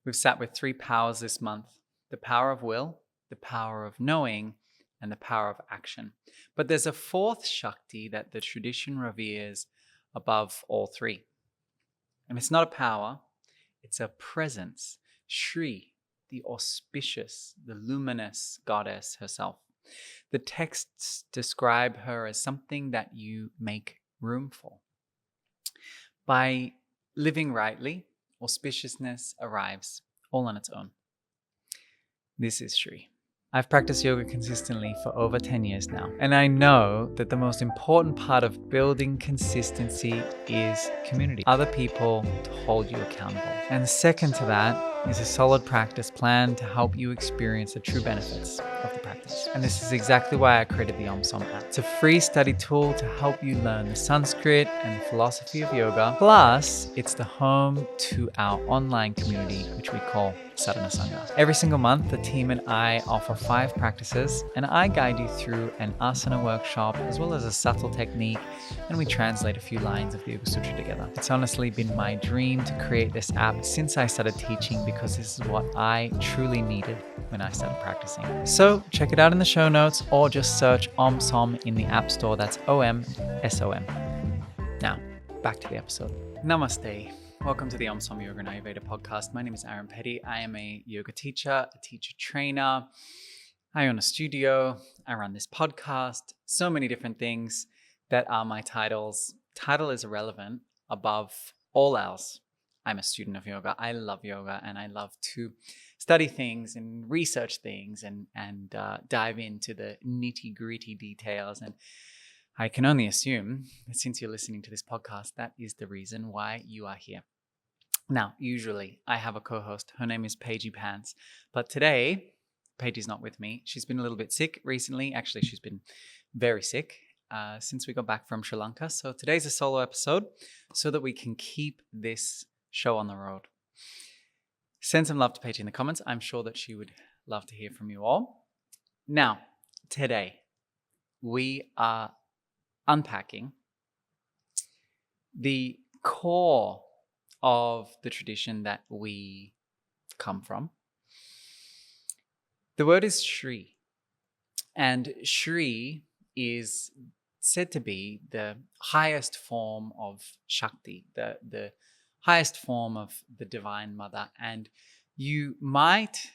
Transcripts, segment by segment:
We've sat with 3 powers this month: the power of will, the power of knowing, and the power of action. But there's a fourth Śakti that the tradition reveres above all three. And it's not a power, it's a presence. Shri, the auspicious, the luminous goddess herself. The texts describe her as something that you make room for. By living rightly, auspiciousness arrives all on its own. This is Shri. I've practiced yoga consistently for over 10 years now, and I know that the most important part of building consistency is community. Other people to hold you accountable. And second to that is a solid practice plan to help you experience the true benefits of the practice. And this is exactly why I created the OmSom App. It's a free study tool to help you learn the Sanskrit and the philosophy of yoga. Plus, it's the home to our online community, which we call Sadhana Sangha. Every single month, the team and I offer 5 practices, and I guide you through an asana workshop as well as a subtle technique, and we translate a few lines of the Yoga Sūtra together. It's honestly been my dream to create this app since I started teaching, because this is what I truly needed when I started practicing. So check it out in the show notes, or just search OmSom in the App Store. That's OmSom. Now, back to the episode. Namaste. Welcome to the OmSom Yoga and Ayurveda podcast. My name is Aaron Petty. I am a yoga teacher, a teacher trainer. I own a studio. I run this podcast. So many different things that are my titles. Title is irrelevant. Above all else, I'm a student of yoga. I love yoga, and I love to study things and research things and dive into the nitty-gritty details. And I can only assume that since you're listening to this podcast, that is the reason why you are here. Now, usually I have a co-host. Her name is Paigey Pants. But today, Paigey's not with me. She's been a little bit sick recently. Actually, she's been very sick since we got back from Sri Lanka. So today's a solo episode so that we can keep this show on the road. Send some love to Paigey in the comments. I'm sure that she would love to hear from you all. Now, today, we are unpacking the core of the tradition that we come from. The word is Shri, and Shri is said to be the highest form of Śakti, the highest form of the Divine Mother. And you might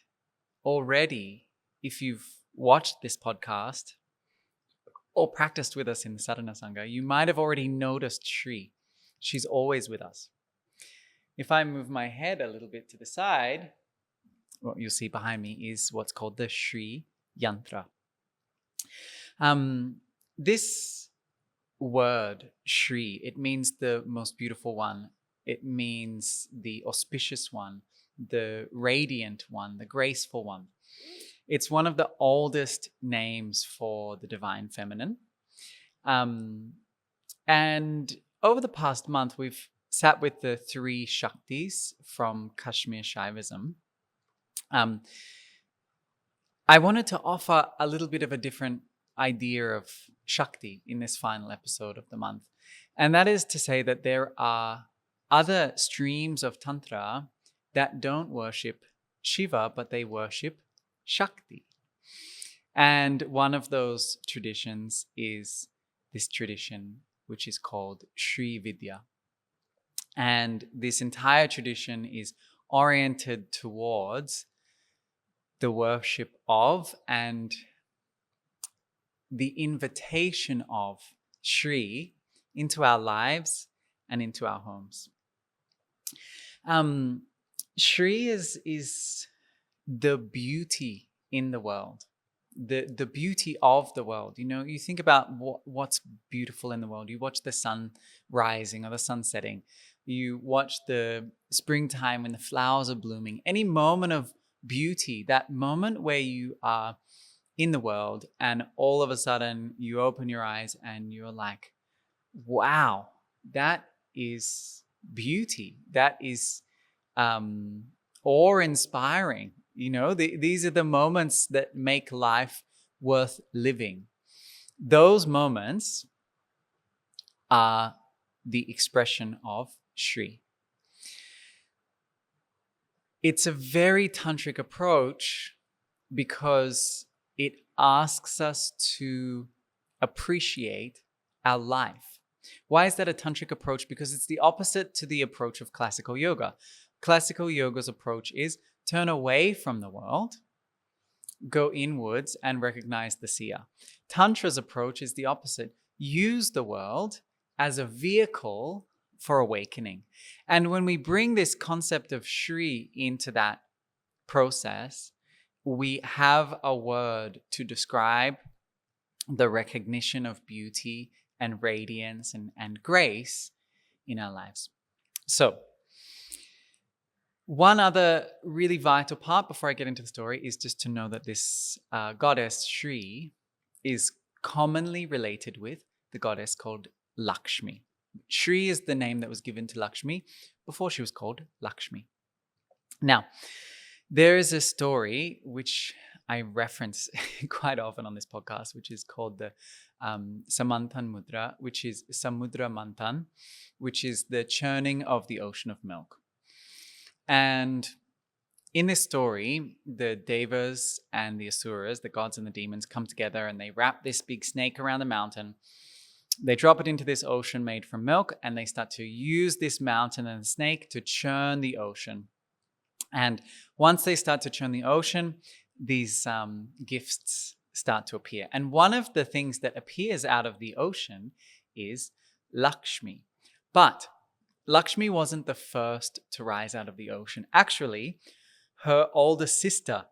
already, if you've watched this podcast or practiced with us in the Sadhana Sangha, you might have already noticed Shri. She's always with us. If I move my head a little bit to the side, what you'll see behind me is what's called the Shri Yantra. This word, Shri, it means the most beautiful one. It means the auspicious one, the radiant one, the graceful one. It's one of the oldest names for the divine feminine. And over the past month, we've sat with the 3 Shaktis from Kashmir Shaivism. I wanted to offer a little bit of a different idea of Śakti in this final episode of the month. And that is to say that there are other streams of Tantra that don't worship Shiva, but they worship Śakti. And one of those traditions is this tradition, which is called Sri Vidya. And this entire tradition is oriented towards the worship of and the invitation of Shri into our lives and into our homes. Shri is the beauty in the world, the beauty of the world. You know, you think about what's beautiful in the world. You watch the sun rising or the sun setting. You watch the springtime when the flowers are blooming. Any moment of beauty, that moment where you are in the world and all of a sudden you open your eyes and you're like, wow, that is beauty. That is awe-inspiring. You know, these are the moments that make life worth living. Those moments are the expression of Shri. It's a very tantric approach because it asks us to appreciate our life. Why is that a tantric approach? Because it's the opposite to the approach of classical yoga. Classical yoga's approach is turn away from the world, go inwards, and recognize the seer. Tantra's approach is the opposite. Use the world as a vehicle for awakening. And when we bring this concept of Shri into that process, we have a word to describe the recognition of beauty and radiance and grace in our lives. So, one other really vital part before I get into the story is just to know that this goddess Shri is commonly related with the goddess called Lakshmi. Shri is the name that was given to Lakshmi before she was called Lakshmi. Now, there is a story which I reference quite often on this podcast, which is called the Samantan Mudra, which is Samudra Mantan, which is the churning of the ocean of milk. And in this story, the Devas and the Asuras, the gods and the demons, come together and they wrap this big snake around the mountain. They drop it into this ocean made from milk, and they start to use this mountain and the snake to churn the ocean. And once they start to churn the ocean, these gifts start to appear. And one of the things that appears out of the ocean is Lakshmi. But Lakshmi wasn't the first to rise out of the ocean. Actually, her older sister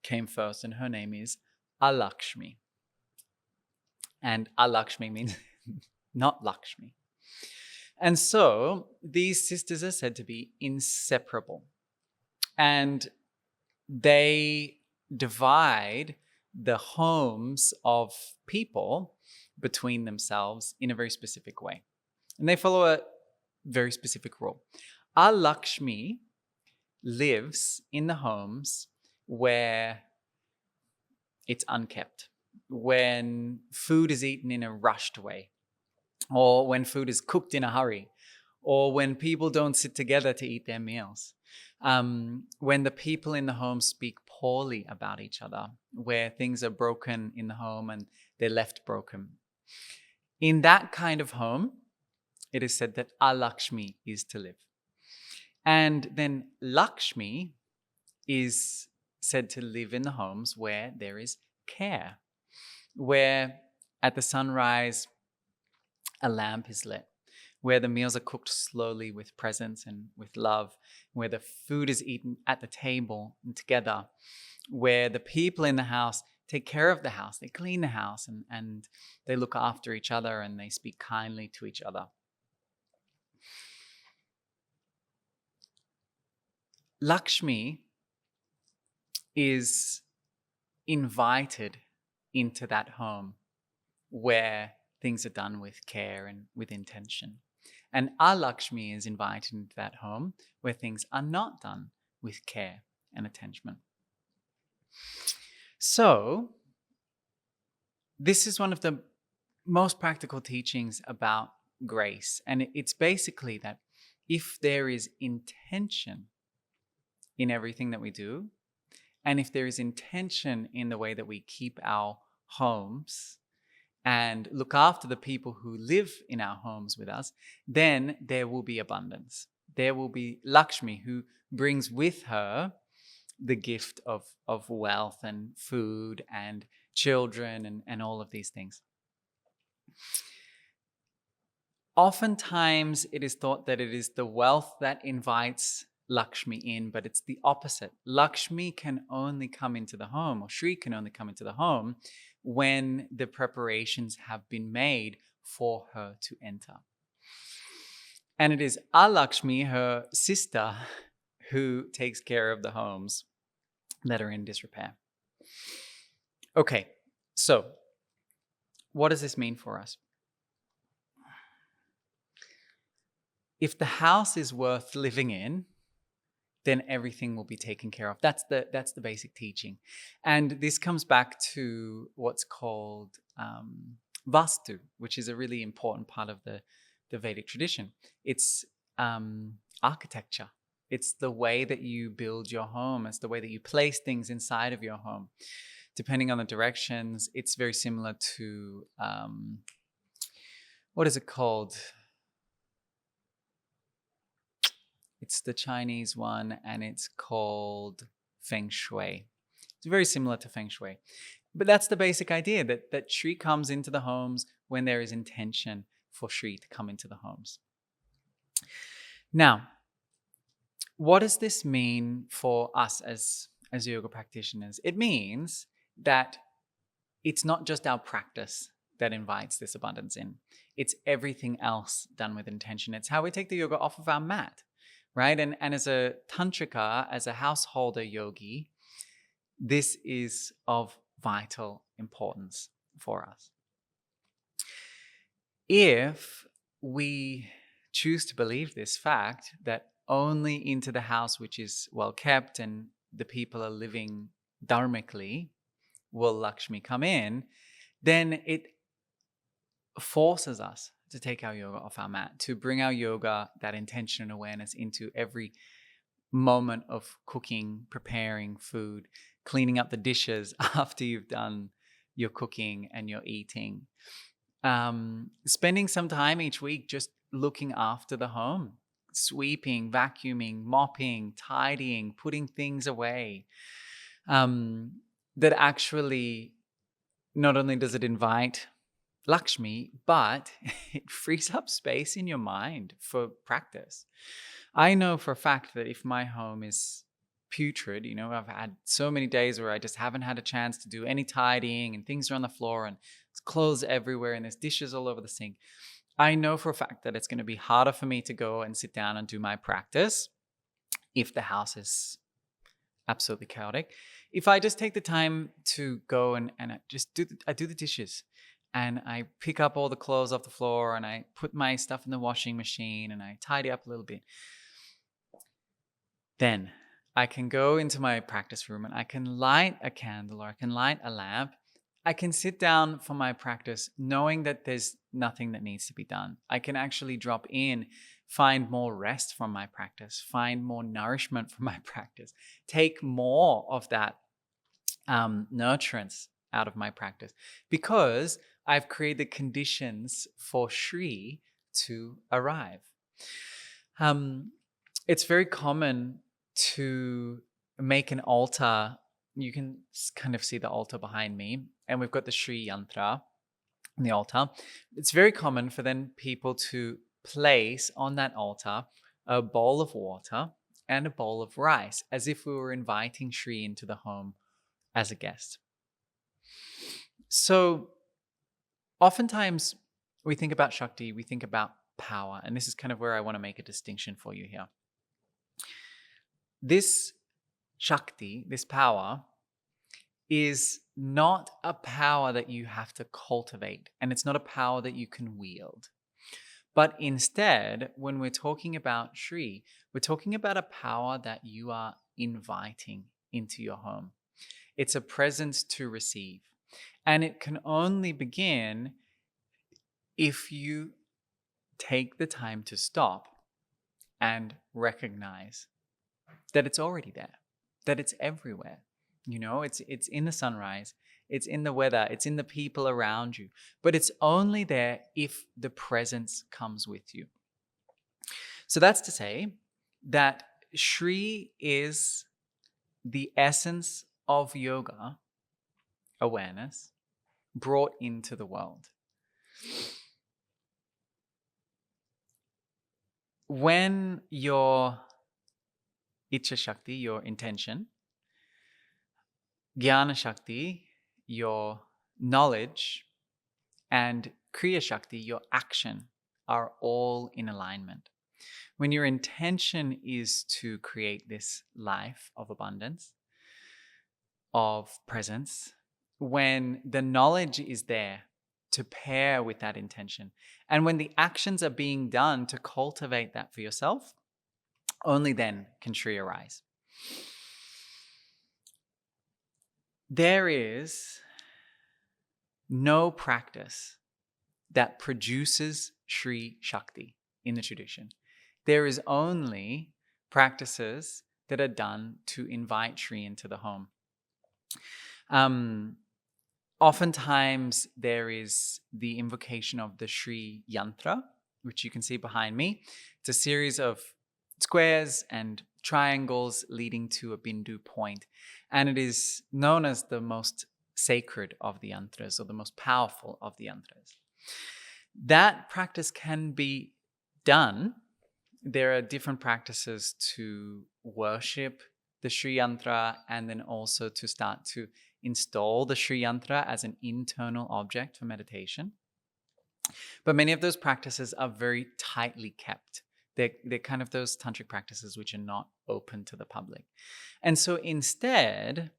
came first, and her name is Alakshmi. And Alakshmi means not Lakshmi. And so these sisters are said to be inseparable. And they divide the homes of people between themselves in a very specific way. And they follow a very specific rule. Alakshmi lives in the homes where it's unkept, when food is eaten in a rushed way, or when food is cooked in a hurry, or when people don't sit together to eat their meals, when the people in the home speak poorly about each other, where things are broken in the home and they're left broken. In that kind of home, it is said that Alakshmi is to live. And then Lakshmi is said to live in the homes where there is care, where at the sunrise a lamp is lit, where the meals are cooked slowly with presence and with love, where the food is eaten at the table and together, where the people in the house take care of the house, they clean the house, and they look after each other and they speak kindly to each other. Lakshmi is invited into that home where things are done with care and with intention. And Alakshmi is invited into that home where things are not done with care and attention. So, this is one of the most practical teachings about grace. And it's basically that if there is intention in everything that we do, and if there is intention in the way that we keep our homes and look after the people who live in our homes with us, then there will be abundance. There will be Lakshmi, who brings with her the gift of wealth and food and children and all of these things. Oftentimes, it is thought that it is the wealth that invites Lakshmi in, but it's the opposite. Lakshmi can only come into the home, or Shri can only come into the home when the preparations have been made for her to enter. And it is Alakshmi, her sister, who takes care of the homes that are in disrepair. Okay, so what does this mean for us? If the house is worth living in, then everything will be taken care of. That's the basic teaching. And this comes back to what's called Vastu, which is a really important part of the Vedic tradition. It's architecture. It's the way that you build your home. It's the way that you place things inside of your home. Depending on the directions, it's very similar to, what is it called? It's the Chinese one, and it's called Feng Shui. It's very similar to Feng Shui. But that's the basic idea, that Shri comes into the homes when there is intention for Shri to come into the homes. Now, what does this mean for us as yoga practitioners? It means that it's not just our practice that invites this abundance in. It's everything else done with intention. It's how we take the yoga off of our mat, right? And as a tantrika, as a householder yogi, this is of vital importance for us. If we choose to believe this fact, that only into the house which is well kept and the people are living dharmically will Lakshmi come in, then it forces us to take our yoga off our mat, to bring our yoga, that intention and awareness, into every moment of cooking, preparing food, cleaning up the dishes after you've done your cooking and your eating. Spending some time each week just looking after the home, sweeping, vacuuming, mopping, tidying, putting things away. That actually, not only does it invite Lakshmi, but it frees up space in your mind for practice. I know for a fact that if my home is putrid, I've had so many days where I just haven't had a chance to do any tidying and things are on the floor and there's clothes everywhere and there's dishes all over the sink. I know for a fact that it's going to be harder for me to go and sit down and do my practice if the house is absolutely chaotic. If I just take the time to go and I just do the dishes, and I pick up all the clothes off the floor and I put my stuff in the washing machine and I tidy up a little bit, then I can go into my practice room and I can light a candle or I can light a lamp. I can sit down for my practice knowing that there's nothing that needs to be done. I can actually drop in, find more rest from my practice, find more nourishment from my practice, take more of that nurturance out of my practice, because I've created conditions for Shri to arrive. It's very common to make an altar. You can kind of see the altar behind me, and we've got the Shri yantra on the altar. It's very common for then people to place on that altar a bowl of water and a bowl of rice, as if we were inviting Shri into the home as a guest. So oftentimes we think about Shakti, we think about power, and this is kind of where I want to make a distinction for you here. This Shakti, this power, is not a power that you have to cultivate, and it's not a power that you can wield. But instead, when we're talking about Shri, we're talking about a power that you are inviting into your home. It's a presence to receive. And it can only begin if you take the time to stop and recognize that it's already there, that it's everywhere. It's in the sunrise, it's in the weather, it's in the people around you, but it's only there if the presence comes with you. So that's to say that Shri is the essence of yoga awareness brought into the world. When your icchā Shakti, your intention, jñāna Shakti, your knowledge, and kriyā Shakti, your action, are all in alignment. When your intention is to create this life of abundance, of presence, when the knowledge is there to pair with that intention, and when the actions are being done to cultivate that for yourself, only then can Shri arise. There is no practice that produces Shri Shakti in the tradition. There is only practices that are done to invite Shri into the home. Oftentimes there is the invocation of the Shri Yantra, which you can see behind me. It's a series of squares and triangles leading to a Bindu point. And it is known as the most sacred of the yantras, or the most powerful of the yantras. That practice can be done. There are different practices to worship the Shri Yantra, and then also to start to install the Shri Yantra as an internal object for meditation. But many of those practices are very tightly kept. They're kind of those tantric practices which are not open to the public. And so instead,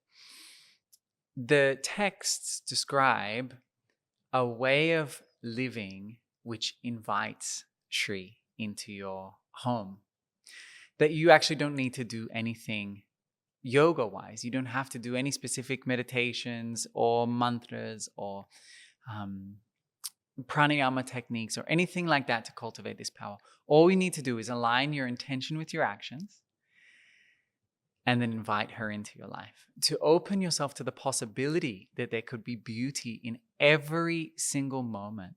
the texts describe a way of living which invites Shri into your home. That you actually don't need to do anything yoga-wise. You don't have to do any specific meditations or mantras or pranayama techniques or anything like that to cultivate this power. All you need to do is align your intention with your actions and then invite her into your life. To open yourself to the possibility that there could be beauty in every single moment.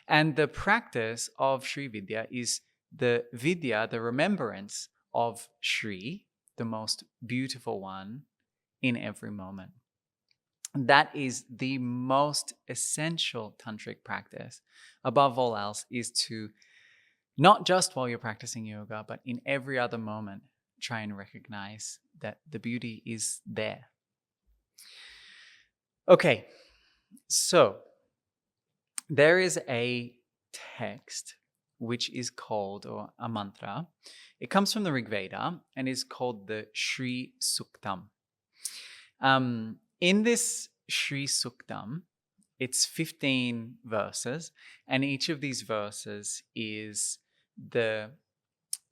And the practice of Shri Vidya is the Vidya, the remembrance of Shri, the most beautiful one in every moment. That is the most essential tantric practice. Above all else, is to, not just while you're practicing yoga, but in every other moment, try and recognize that the beauty is there. Okay, so there is a text which is called, or a mantra. It comes from the Rig Veda and is called the Shri Suktam. In this Shri Suktam, it's 15 verses, and each of these verses is the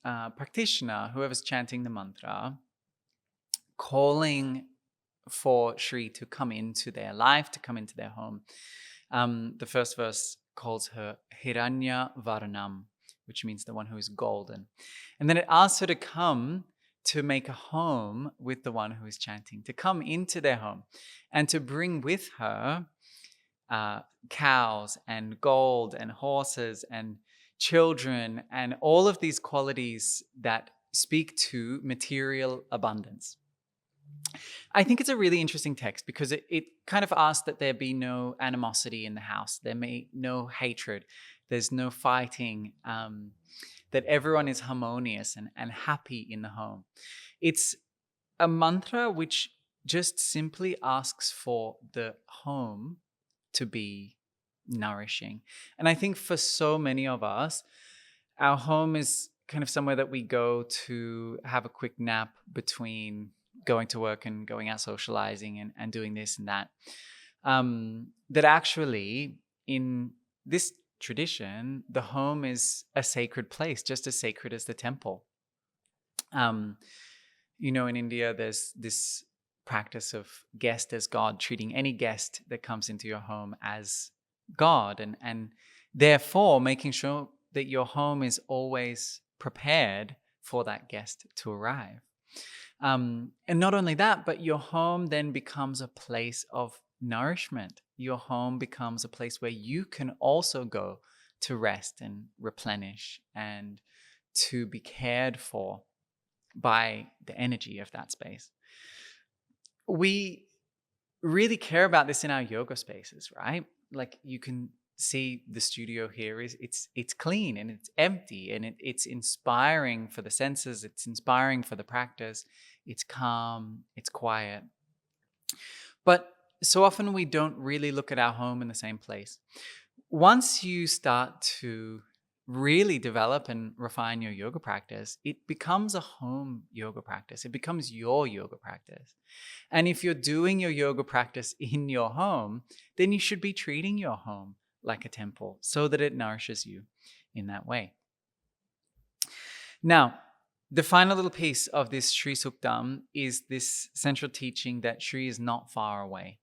practitioner, whoever's chanting the mantra, calling for Shri to come into their life, to come into their home. The first verse calls her Hiranya Varnam, which means the one who is golden. And then it asks her to come to make a home with the one who is chanting, to come into their home and to bring with her cows and gold and horses and children and all of these qualities that speak to material abundance. I think it's a really interesting text because it kind of asks that there be no animosity in the house. There may no hatred. There's no fighting. That everyone is harmonious and happy in the home. It's a mantra which just simply asks for the home to be nourishing. And I think for so many of us, our home is kind of somewhere that we go to have a quick nap between going to work and going out socializing and doing this and that. That actually, in this tradition, the home is a sacred place, just as sacred as the temple. In India, there's this practice of guest as God, treating any guest that comes into your home as God, and therefore making sure that your home is always prepared for that guest to arrive. And not only that, but your home then becomes a place of nourishment. Your home becomes a place where you can also go to rest and replenish and to be cared for by the energy of that space. We really care about this in our yoga spaces, right? Like you can see the studio here it's clean and it's empty and it's inspiring for the senses, it's inspiring for the practice, it's calm, it's quiet. But so often we don't really look at our home in the same place. Once you start to really develop and refine your yoga practice, it becomes a home yoga practice. It becomes your yoga practice. And if you're doing your yoga practice in your home, then you should be treating your home like a temple so that it nourishes you in that way. Now, the final little piece of this Shri Suktam is this central teaching that Shri is not far away,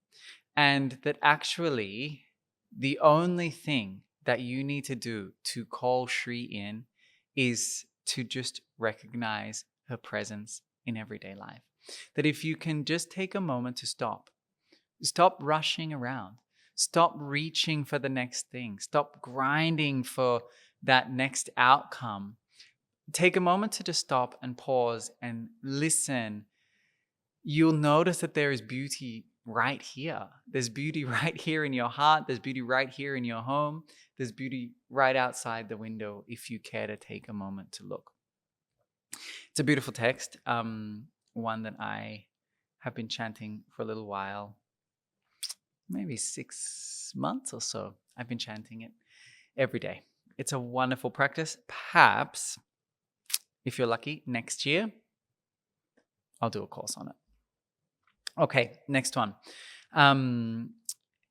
and that actually the only thing that you need to do to call Shri in is to just recognize her presence in everyday life. That if you can just take a moment to stop rushing around, stop reaching for the next thing, stop grinding for that next outcome. Take a moment to just stop and pause and listen. You'll notice that there is beauty right here. There's beauty right here in your heart. There's beauty right here in your home. There's beauty right outside the window if you care to take a moment to look. It's a beautiful text, one that I have been chanting for a little while, maybe 6 months or so. I've been chanting it every day. It's a wonderful practice. Perhaps, if you're lucky, next year, I'll do a course on it. Okay, next one.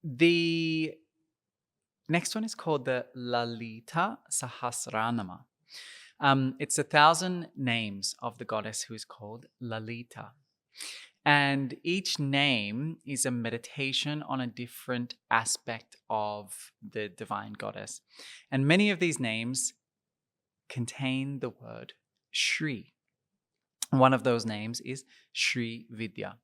The next one is called the Lalita Sahasranama. It's 1,000 names of the goddess who is called Lalita. And each name is a meditation on a different aspect of the divine goddess. And many of these names contain the word Shri. One of those names is Shri Vidya.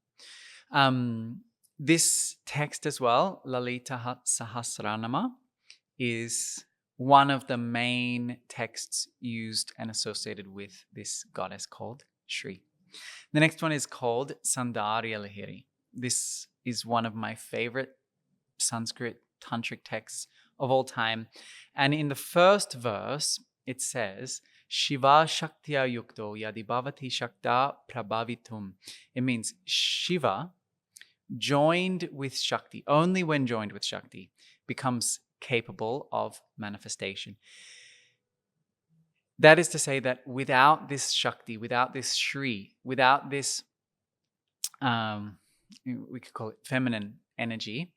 This text as well, Lalita Sahasranama, is one of the main texts used and associated with this goddess called Shri. The next one is called Saundarya Lahiri. This is one of my favorite Sanskrit tantric texts of all time. And in the first verse, it says, Shiva Shaktya Yukto Yadi Bhavati Shakta Prabhavitum. It means Shiva, joined with Shakti, only when joined with Shakti, becomes capable of manifestation. That is to say that without this Shakti, without this Shri, without this, we could call it feminine energy,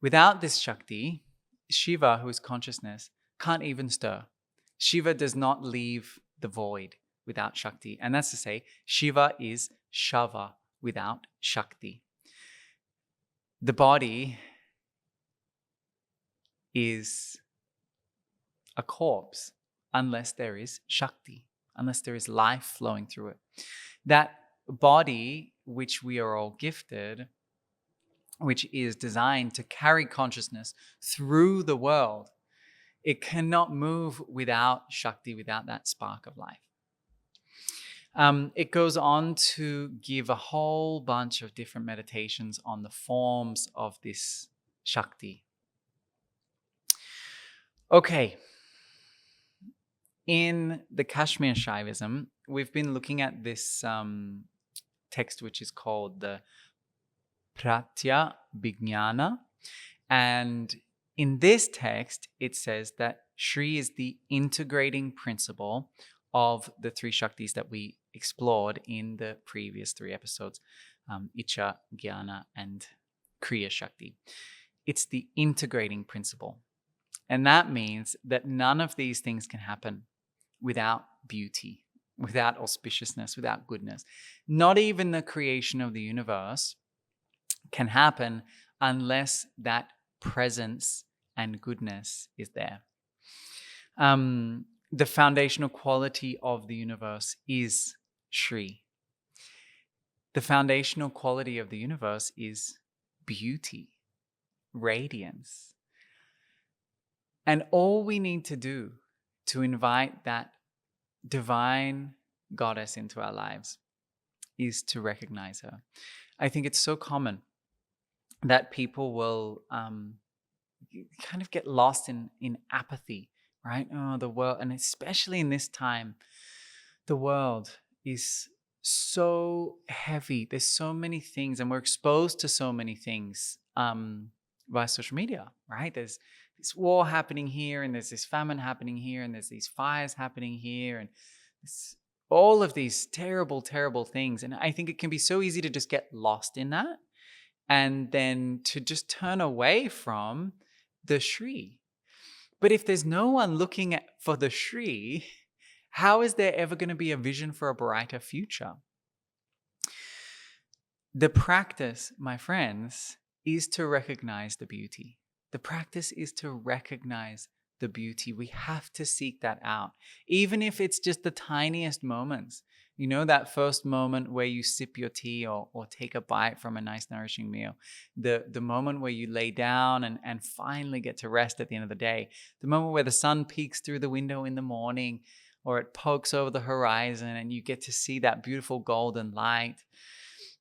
without this Shakti, Shiva, who is consciousness, can't even stir. Shiva does not leave the void without Shakti. And that's to say, Shiva is Shava without Shakti. The body is a corpse unless there is Shakti, unless there is life flowing through it. That body, which we are all gifted, which is designed to carry consciousness through the world, it cannot move without Shakti, without that spark of life. It goes on to give a whole bunch of different meditations on the forms of this Shakti. Okay. In the Kashmir Shaivism, we've been looking at this text which is called the Pratya Vijnana. And in this text, it says that Shri is the integrating principle of the three Shaktis that we explored in the previous 3 episodes, icchā, jñāna, and kriyā Shakti. It's the integrating principle. And that means that none of these things can happen without beauty, without auspiciousness, without goodness. Not even the creation of the universe can happen unless that presence and goodness is there. The foundational quality of the universe is Shri. The foundational quality of the universe is beauty, radiance. And all we need to do to invite that divine goddess into our lives is to recognize her. I think it's so common that people will kind of get lost in apathy, right? Oh, the world, and especially in this time, the world is so heavy. There's so many things, and we're exposed to so many things via social media, right? There's this war happening here, and there's this famine happening here, and there's these fires happening here, and all of these terrible, terrible things. And I think it can be so easy to just get lost in that, and then to just turn away from the Shri. But if there's no one looking for the Shri, how is there ever going to be a vision for a brighter future? The practice, my friends, is to recognize the beauty. The practice is to recognize the beauty. We have to seek that out. Even if it's just the tiniest moments, You know, that first moment where you sip your tea or take a bite from a nice nourishing meal. The moment where you lay down and finally get to rest at the end of the day. The moment where the sun peeks through the window in the morning, or it pokes over the horizon and you get to see that beautiful golden light.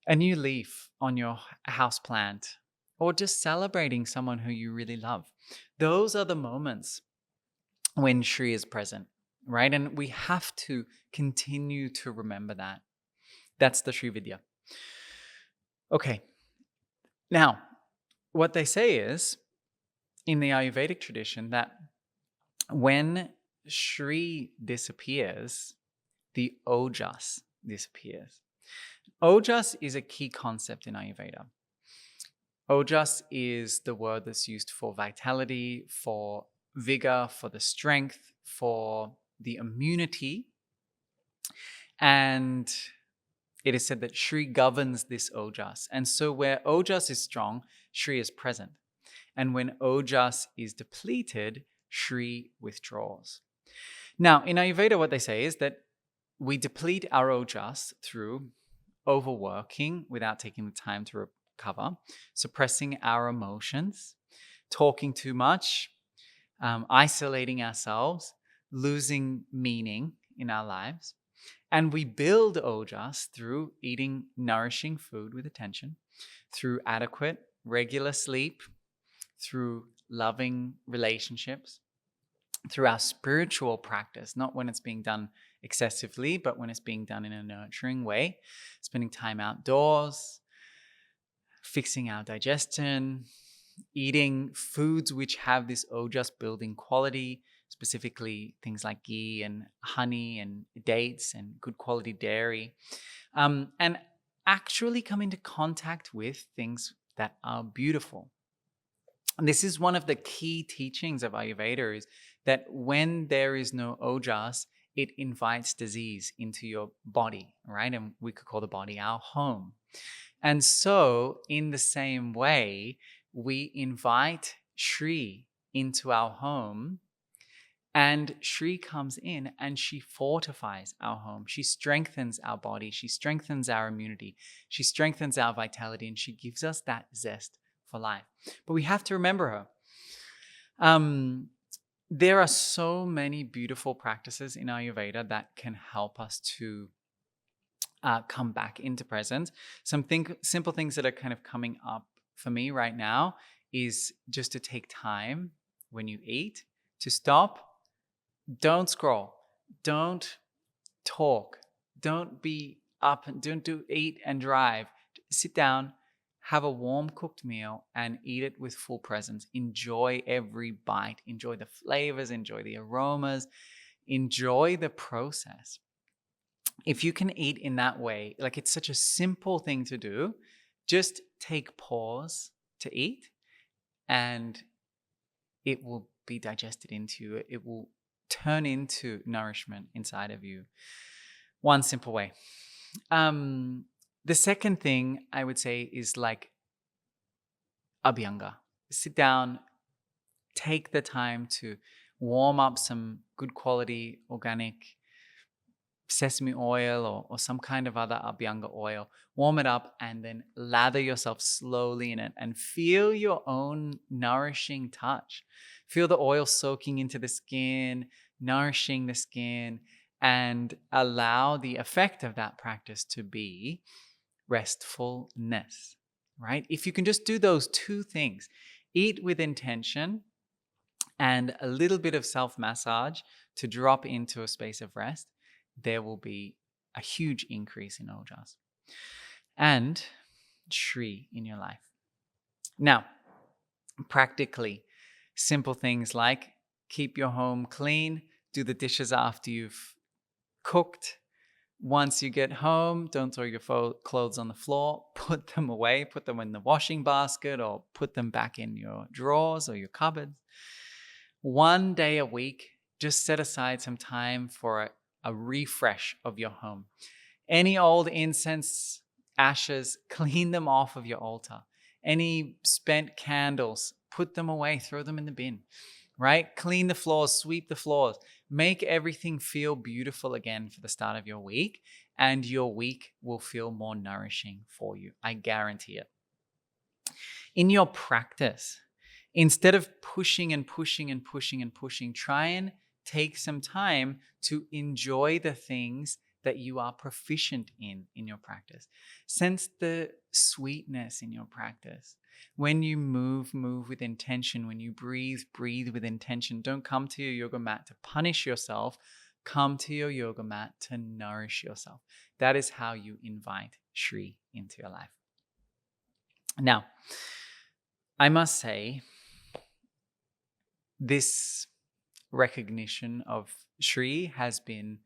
A new leaf on your houseplant, or just celebrating someone who you really love. Those are the moments when Shri is present, right? And we have to continue to remember that. That's the Shri Vidya. Okay. Now, what they say is, in the Ayurvedic tradition, that when Shri disappears, the Ojas disappears. Ojas is a key concept in Ayurveda. Ojas is the word that's used for vitality, for vigor, for the strength, for the immunity. And it is said that Shri governs this Ojas. And so where Ojas is strong, Shri is present. And when Ojas is depleted, Shri withdraws. Now, in Ayurveda, what they say is that we deplete our Ojas through overworking without taking the time to recover, suppressing our emotions, talking too much, isolating ourselves, losing meaning in our lives. And we build Ojas through eating nourishing food with attention, through adequate, regular sleep, through loving relationships, through our spiritual practice, not when it's being done excessively, but when it's being done in a nurturing way, spending time outdoors, fixing our digestion, eating foods which have this Ojas building quality, specifically things like ghee and honey and dates and good quality dairy, and actually come into contact with things that are beautiful. And this is one of the key teachings of Ayurveda, is that when there is no Ojas, it invites disease into your body, right? And we could call the body our home. And so in the same way, we invite Shri into our home, and Shri comes in and she fortifies our home. She strengthens our body. She strengthens our immunity. She strengthens our vitality, and she gives us that zest for life. But we have to remember her. There are so many beautiful practices in Ayurveda that can help us to come back into presence. Some simple things that are kind of coming up for me right now is just to take time when you eat, to stop. Don't scroll. Don't talk. Don't be up and don't eat and drive. Sit down, have a warm cooked meal, and eat it with full presence. Enjoy every bite. Enjoy the flavors. Enjoy the aromas. Enjoy the process. If you can eat in that way, like, it's such a simple thing to do, just take pause to eat and it will be digested into you. It will turn into nourishment inside of you. One simple way. The second thing I would say is like abhyanga. Sit down, take the time to warm up some good quality organic sesame oil or some kind of other abhyanga oil. Warm it up and then lather yourself slowly in it and feel your own nourishing touch. Feel the oil soaking into the skin, nourishing the skin, and allow the effect of that practice to be restfulness, right? If you can just do those two things, eat with intention and a little bit of self-massage to drop into a space of rest, there will be a huge increase in Ojas and Shri in your life. Now, practically, simple things like keep your home clean, do the dishes after you've cooked. Once you get home, don't throw your clothes on the floor. Put them away, put them in the washing basket, or put them back in your drawers or your cupboards. One day a week, just set aside some time for a refresh of your home. Any old incense, ashes, clean them off of your altar. Any spent candles, put them away, throw them in the bin, right? Clean the floors, sweep the floors, make everything feel beautiful again for the start of your week. and your week will feel more nourishing for you. I guarantee it. In your practice, instead of pushing and pushing and pushing and pushing, try and take some time to enjoy the things that you are proficient in your practice. Sense the sweetness in your practice. When you move with intention. When you breathe with intention. Don't come to your yoga mat to punish yourself. Come to your yoga mat to nourish yourself. That is how you invite Shri into your life. Now, I must say, this recognition of Shri has been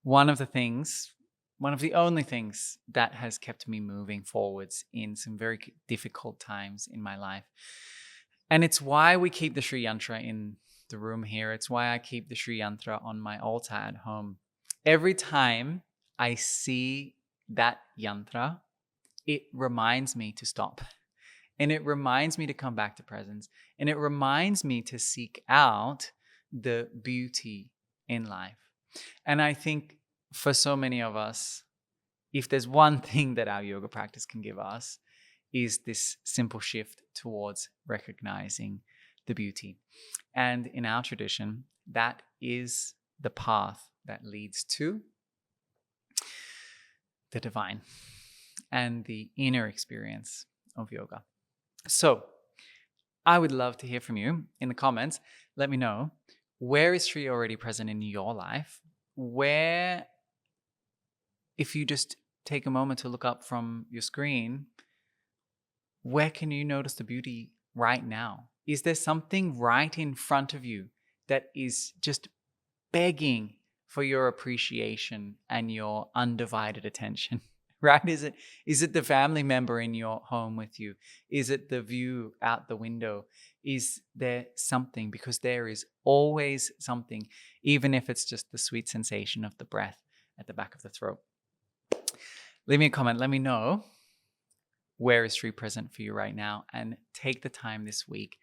one of the only things that has kept me moving forwards in some very difficult times in my life. And it's why we keep the Shri Yantra in the room here. It's why I keep the Shri Yantra on my altar at home. Every time I see that yantra, it reminds me to stop. And it reminds me to come back to presence. And it reminds me to seek out the beauty in life. And I think for so many of us, if there's one thing that our yoga practice can give us, is this simple shift towards recognizing the beauty. And in our tradition, that is the path that leads to the divine and the inner experience of yoga. So I would love to hear from you in the comments. Let me know, where is Shri already present in your life? Where, if you just take a moment to look up from your screen, where can you notice the beauty right now? Is there something right in front of you that is just begging for your appreciation and your undivided attention? Right? Is it the family member in your home with you? Is it the view out the window? Is there something? Because there is always something, even if it's just the sweet sensation of the breath at the back of the throat. Leave me a comment. Let me know, where is Shri present for you right now? And take the time this week,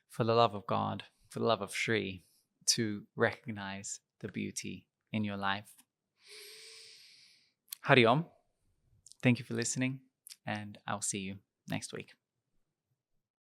for the love of God, for the love of Shri, to recognize the beauty in your life. Hari Om. Thank you for listening, and I'll see you next week.